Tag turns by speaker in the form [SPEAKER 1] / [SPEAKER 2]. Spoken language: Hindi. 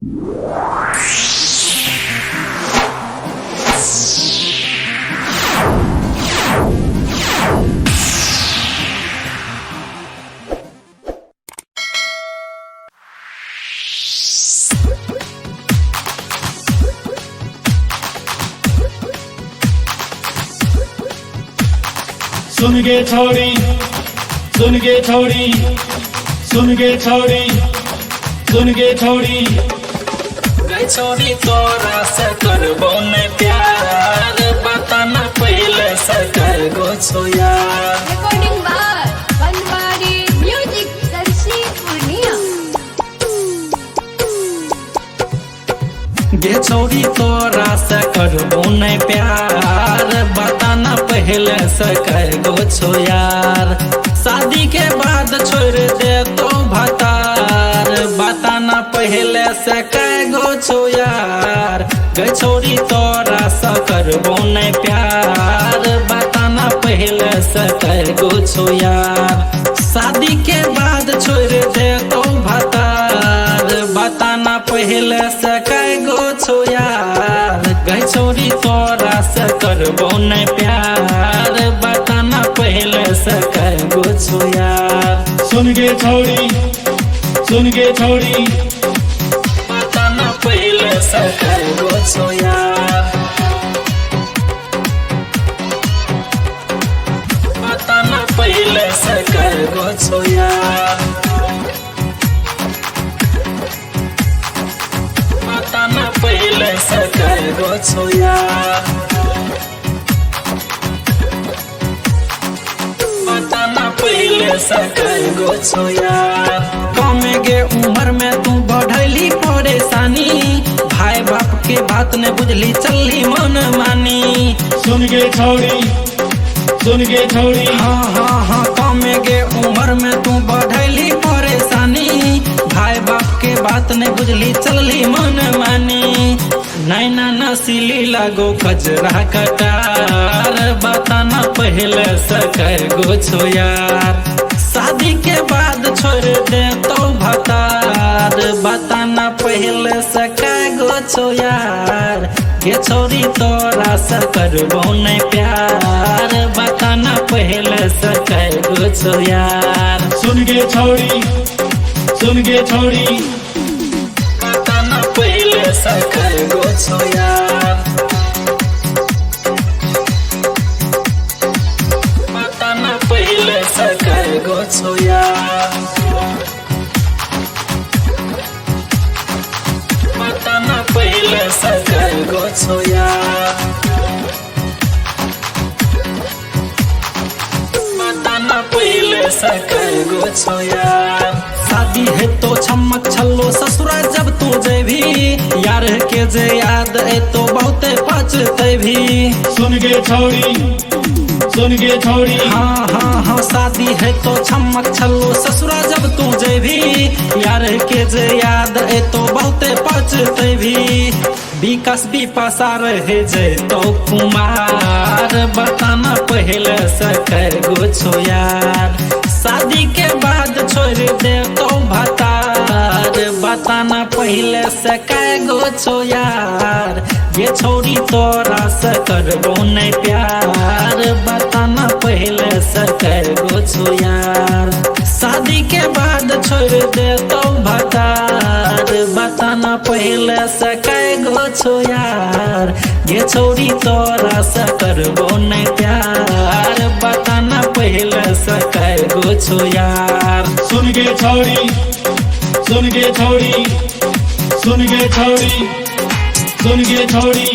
[SPEAKER 1] सुन गे छौरी, सुन गे छौरी, सुन गे छौरी, सुन गे छौरी।
[SPEAKER 2] गई छोरी तोरा से करबो न प्यार, बता न पहले से कर गो छो यार।
[SPEAKER 3] Recording by Banwari Music Sarsi Purnia।
[SPEAKER 2] गे छोरी तोरा से करबो न प्यार, बता न पहले से कर गो छो यार। शादी के बाद छोड़ दे तो भतार, बता न पहले से कर गो छो यार। गे छोरी तोरा से करबो न प्यार, बता न पहले से कर गो छो यार। शादी के बाद छोड़ दे तो भतार, बता न पहले से कर गो छो यार। गे छोरी तोरा से करबो न प्यार, बता न पहले से कर गो छो यार।
[SPEAKER 1] सुन गे छौरी, सुन गे छौरी,
[SPEAKER 2] बता न पहले से कर गो छो यार। बता न पहले से कर गो छो यार। बता न पहले से कर गो छो यार। बता न पहले से कर गो छो यार। कम गे उम्र में तू बढ़ली परेशानी, भाई बाप के बात ने बुझली चलली मन मानी।
[SPEAKER 1] सुन गे छौरी, सुन गे छौरी।
[SPEAKER 2] हाँ कम गे उम्र में तू बढ़ली परेशानी, भाई बाप के बात ने बुझली चलली मन मानी। नैना नसीली लगो कजरा कटार, बता न पहले से कर गो छो यार। शादी के बाद छोड़ दे तो भतार, बता न पहले से कर गो छो यार। ये छोरी तोरा से करबो न प्यार, बता न पहले से कर गो छो यार।
[SPEAKER 1] सुन गे छौरी, सुन गे छौरी,
[SPEAKER 2] बता न पहले से कर गो छो यार। बता न पहले से कर गो छो यार। बता न पहले से कर गो छो यार। बता न पहले से कर गो छो यार। शादी है तो छमक छल्लो ससुरा जब तू जेभी, यार के जे याद है तो बहुते पछते भी।
[SPEAKER 1] सुन गे छौरी, सुन गे छौरी।
[SPEAKER 2] हाँ शादी है तो छमक छल्लो ससुरा जब तू जेभी, यार के जे याद है तो बहुते पछते भी। विकास विपासा रहे जे तो कुमार, बता न पहले से कर गो छो यार। शादी के बाद छोड़ दे तो भतार, बता न पहले से कर गो छो यार। ये छोरी तोरा से करबो न प्यार, बता न पहले से कर गो छो यार। शादी के बाद छोड़ दे तो भतार, बता न पहले से कर गो छो यार। ये छोरी तोरा से करबो न प्यार, बता न पहले से कर गो छो यार।
[SPEAKER 1] सुन गे छौरी, सुन गे छौरी, सुन गे छौरी, सुन गे छौरी।